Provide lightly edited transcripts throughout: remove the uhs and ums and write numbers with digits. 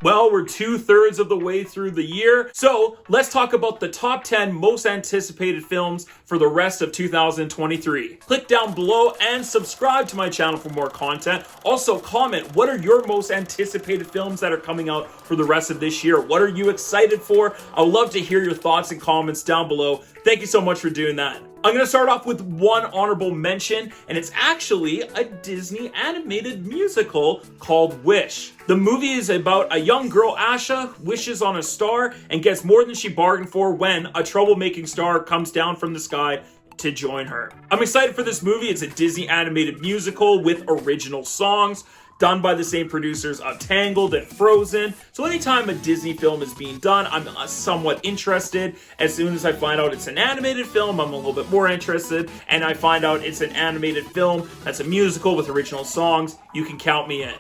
Well, we're 2/3 of the way through the year, so let's talk about the top 10 most anticipated films for the rest of 2023. Click down below and subscribe to my channel for more content. Also, comment, what are your most anticipated films that are coming out for the rest of this year? What are you excited for? I would love to hear your thoughts and comments down below. Thank you so much for doing that. I'm going to start off with one honorable mention, and it's actually a Disney animated musical called Wish. The movie is about a young girl, Asha, wishes on a star and gets more than she bargained for when a troublemaking star comes down from the sky to join her. I'm excited for this movie. It's a Disney animated musical with original songs, done by the same producers of Tangled and Frozen. So anytime a Disney film is being done, I'm somewhat interested. As soon as I find out it's an animated film, I'm a little bit more interested. And I find out it's an animated film that's a musical with original songs, you can count me in.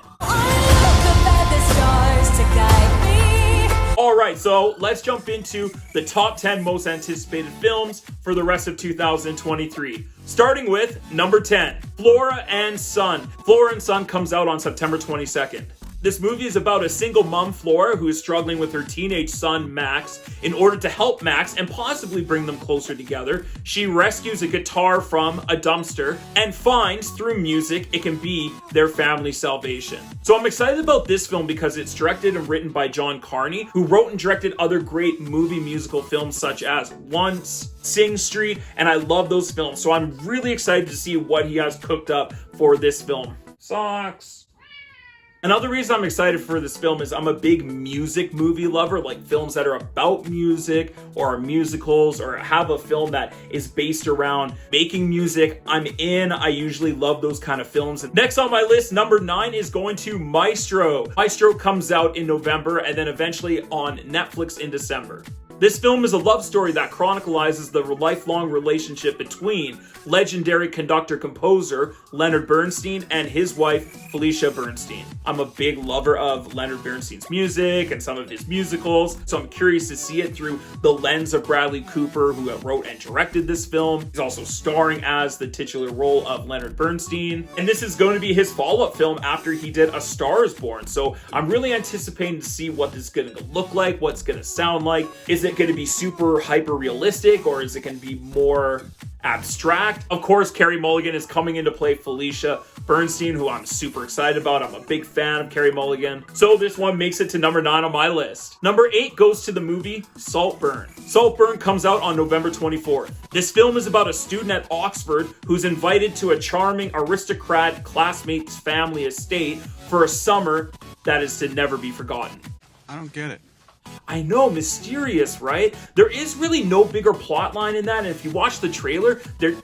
Alright, so let's jump into the top 10 most anticipated films for the rest of 2023. Starting with number 10, Flora and Son. Flora and Son comes out on September 22nd. This movie is about a single mom, Flora, who is struggling with her teenage son, Max. In order to help Max and possibly bring them closer together, she rescues a guitar from a dumpster and finds through music it can be their family salvation. So I'm excited about this film because it's directed and written by John Carney, who wrote and directed other great movie musical films such as Once, Sing Street, and I love those films. So I'm really excited to see what he has cooked up for this film. Sucks. Another reason I'm excited for this film is I'm a big music movie lover, like films that are about music or are musicals or have a film that is based around making music. I'm in. I usually love those kind of films. Next on my list, number 9 is going to Maestro. Maestro comes out in November and then eventually on Netflix in December. This film is a love story that chronicles the lifelong relationship between legendary conductor-composer Leonard Bernstein and his wife Felicia Bernstein. I'm a big lover of Leonard Bernstein's music and some of his musicals, so I'm curious to see it through the lens of Bradley Cooper, who wrote and directed this film. He's also starring as the titular role of Leonard Bernstein, and this is going to be his follow-up film after he did A Star is Born, so I'm really anticipating to see what this is going to look like, what's going to sound like. Is it going to be super hyper realistic, or is it going to be more abstract? Of course, Carey Mulligan is coming in to play Felicia Bernstein, who I'm super excited about. I'm a big fan of Carey Mulligan. So this one makes it to number 9 on my list. Number 8 goes to the movie Saltburn. Saltburn comes out on November 24th. This film is about a student at Oxford who's invited to a charming aristocrat classmate's family estate for a summer that is to never be forgotten. I don't get it. I know, mysterious, right? There is really no bigger plot line in that, and if you watch the trailer, they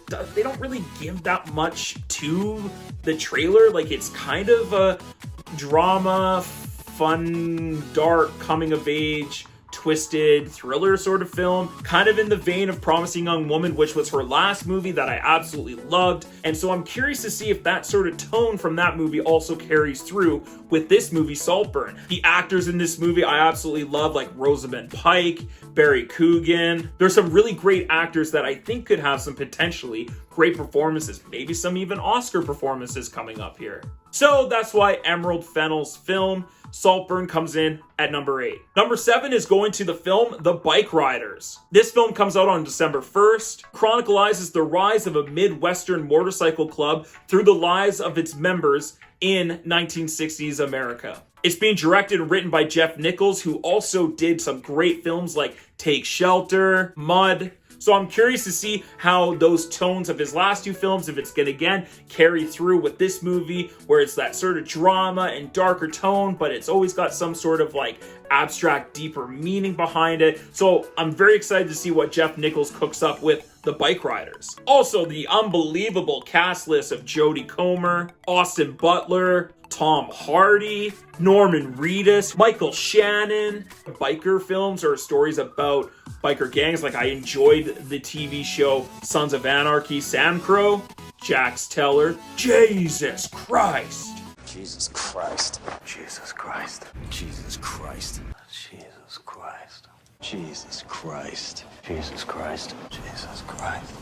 don't really give that much to the trailer. Like, it's kind of a drama, fun, dark, coming-of-age, twisted thriller sort of film, kind of in the vein of Promising Young Woman, which was her last movie that I absolutely loved. And so I'm curious to see if that sort of tone from that movie also carries through with this movie, Saltburn. The actors in this movie I absolutely love, like Rosamund Pike, Barry Coogan. There's some really great actors that I think could have some potentially great performances, maybe some even Oscar performances coming up here. So that's why Emerald Fennell's film Saltburn comes in at number 8. Number 7 is going to the film The Bike Riders. This film comes out on December 1st, chronicles the rise of a Midwestern motorcycle club through the lives of its members in 1960s America. It's being directed and written by Jeff Nichols, who also did some great films like Take Shelter, Mud. So I'm curious to see how those tones of his last 2 films, if it's going to again carry through with this movie, where it's that sort of drama and darker tone, but it's always got some sort of like abstract, deeper meaning behind it. So I'm very excited to see what Jeff Nichols cooks up with The Bike Riders. Also, the unbelievable cast list of Jodie Comer, Austin Butler, Tom Hardy, Norman Reedus, Michael Shannon. Biker films are stories about biker gangs. Like, I enjoyed the TV show Sons of Anarchy. Sam Crow, Jax Teller. Jesus Christ. Jesus Christ. Jesus Christ. Jesus Christ. Jesus Christ. Jesus Christ. Jesus Christ. Jesus Christ.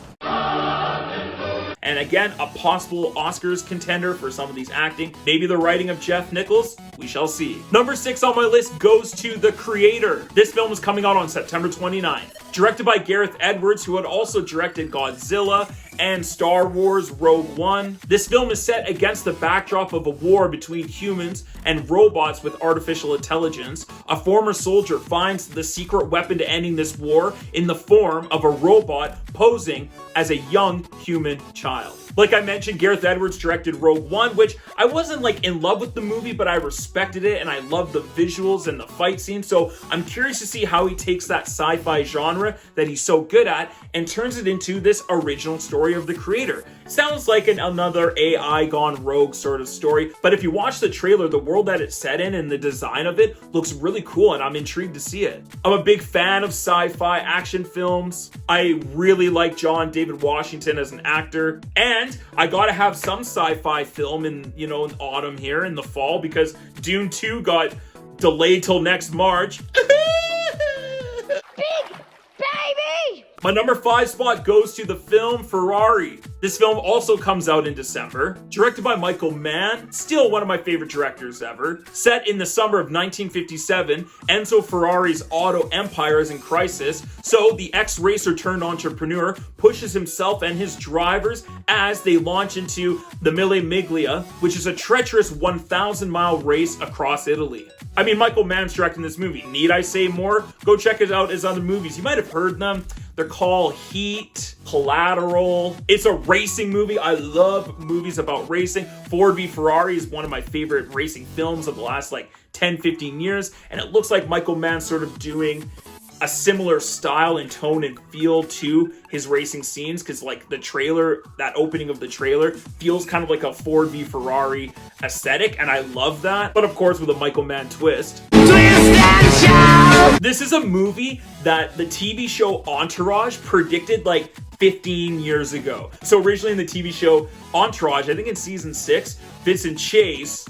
and again, a possible Oscars contender for some of these acting. Maybe the writing of Jeff Nichols, we shall see. Number 6 on my list goes to The Creator. This film is coming out on September 29th. Directed by Gareth Edwards, who had also directed Godzilla and Star Wars Rogue One. This film is set against the backdrop of a war between humans and robots with artificial intelligence. A former soldier finds the secret weapon to ending this war in the form of a robot posing as a young human child. Like I mentioned, Gareth Edwards directed Rogue One, which I wasn't like in love with the movie, but I respected it and I loved the visuals and the fight scenes. So I'm curious to see how he takes that sci-fi genre that he's so good at and turns it into this original story of The Creator. Sounds like another AI gone rogue sort of story, but if you watch the trailer, the world that it's set in and the design of it looks really cool and I'm intrigued to see it. I'm a big fan of sci-fi action films. I really like John David Washington as an actor, and I gotta have some sci-fi film in autumn here in the fall because Dune 2 got delayed till next March. Big baby! My number 5 spot goes to the film Ferrari. This film also comes out in December. Directed by Michael Mann, still one of my favorite directors ever. Set in the summer of 1957, Enzo Ferrari's auto empire is in crisis, so the ex-racer turned entrepreneur pushes himself and his drivers as they launch into the Mille Miglia, which is a treacherous 1,000-mile race across Italy. I mean, Michael Mann's directing this movie. Need I say more? Go check it out, his other movies. You might have heard them. They're called Heat, Collateral. It's a racing movie. I love movies about racing. Ford v Ferrari is one of my favorite racing films of the last 10, 15 years. And it looks like Michael Mann's sort of doing a similar style and tone and feel to his racing scenes, because the trailer, that opening of the trailer feels kind of like a Ford v Ferrari aesthetic, and I love that, but of course with a Michael Mann twist. This is a movie that the TV show Entourage predicted 15 years ago. So originally in the TV show Entourage, I think in season 6, Vincent Chase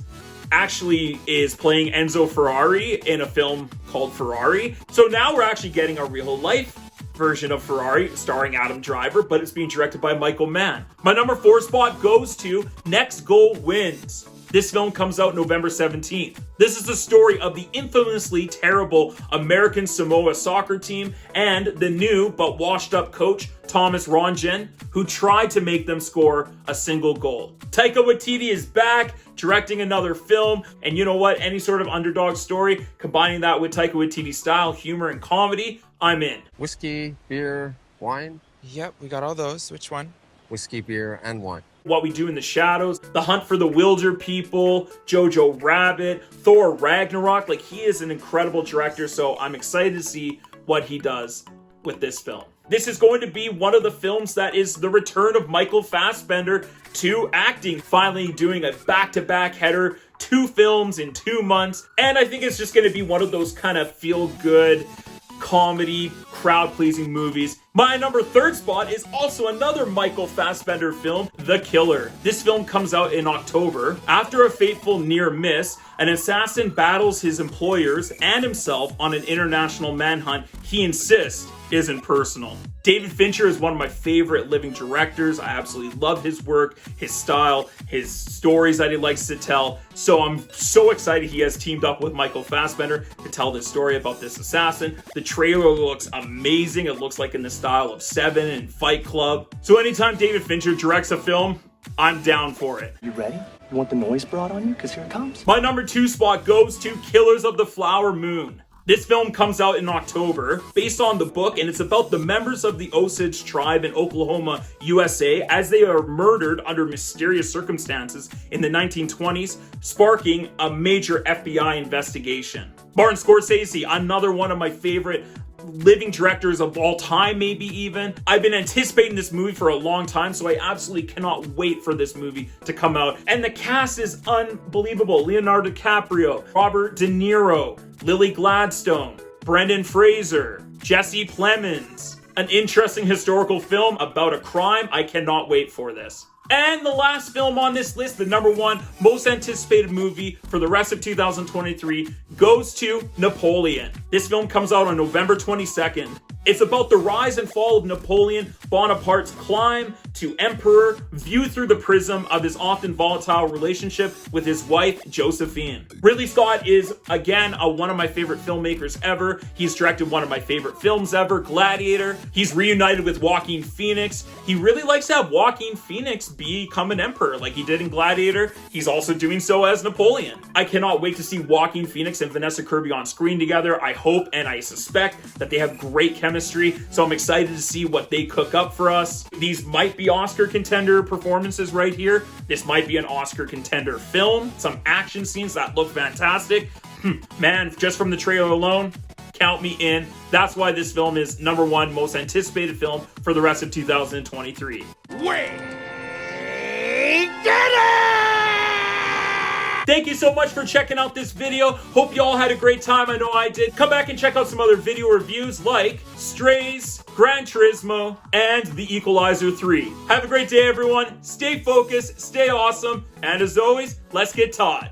actually is playing Enzo Ferrari in a film called Ferrari. So now we're actually getting a real life version of Ferrari starring Adam Driver, but it's being directed by Michael Mann. My number 4 spot goes to Next Goal Wins. This film comes out November 17th. This is the story of the infamously terrible American Samoa soccer team and the new but washed up coach, Thomas Rongen, who tried to make them score a single goal. Taika Waititi is back, directing another film, and you know what? Any sort of underdog story, combining that with Taika Waititi's style, humor, and comedy, I'm in. Whiskey, beer, wine? Yep, we got all those. Which one? Whiskey, beer, and wine. What We Do in the Shadows, The Hunt for the Wilder People, Jojo Rabbit, Thor Ragnarok. He is an incredible director, so I'm excited to see what he does with this film. This is going to be one of the films that is the return of Michael Fassbender to acting, finally doing a back-to-back header, 2 films in 2 months, and I think it's just going to be one of those kind of feel-good comedy, crowd-pleasing movies. My number 3 spot is also another Michael Fassbender film, The Killer. This film comes out in October. After a fateful near miss, an assassin battles his employers and himself on an international manhunt he insists isn't personal. David Fincher is one of my favorite living directors. I absolutely love his work, his style, his stories that he likes to tell. So I'm so excited he has teamed up with Michael Fassbender to tell this story about this assassin. The trailer looks amazing. It looks like in the style of Seven and Fight Club. So anytime David Fincher directs a film, I'm down for it. You ready? You want the noise brought on you? Because here it comes. My number 2 spot goes to Killers of the Flower Moon. This film comes out in October, based on the book, and it's about the members of the Osage tribe in Oklahoma, USA, as they are murdered under mysterious circumstances in the 1920s, sparking a major FBI investigation. Martin Scorsese, another one of my favorite living directors of all time, maybe even. I've been anticipating this movie for a long time, so I absolutely cannot wait for this movie to come out. And the cast is unbelievable. Leonardo DiCaprio, Robert De Niro, Lily Gladstone, Brendan Fraser, Jesse Plemons. An interesting historical film about a crime. I cannot wait for this. And the last film on this list, the number 1 most anticipated movie for the rest of 2023, goes to Napoleon. This film comes out on November 22nd. It's about the rise and fall of Napoleon Bonaparte's climb to emperor, viewed through the prism of his often volatile relationship with his wife, Josephine. Ridley Scott is, again, one of my favorite filmmakers ever. He's directed one of my favorite films ever, Gladiator. He's reunited with Joaquin Phoenix. He really likes to have Joaquin Phoenix become an emperor like he did in Gladiator. He's also doing so as Napoleon. I cannot wait to see Joaquin Phoenix and Vanessa Kirby on screen together. I hope and I suspect that they have great chemistry, so I'm excited to see what they cook up for us. These might be Oscar contender performances right here. This might be an Oscar contender film. Some action scenes that look fantastic. Man, just from the trailer alone, count me in. That's why this film is #1 most anticipated film for the rest of 2023. Thank you so much for checking out this video. Hope you all had a great time. I know I did. Come back and check out some other video reviews like Strays, Gran Turismo, and The Equalizer 3. Have a great day, everyone. Stay focused, stay awesome, and as always, let's get taught.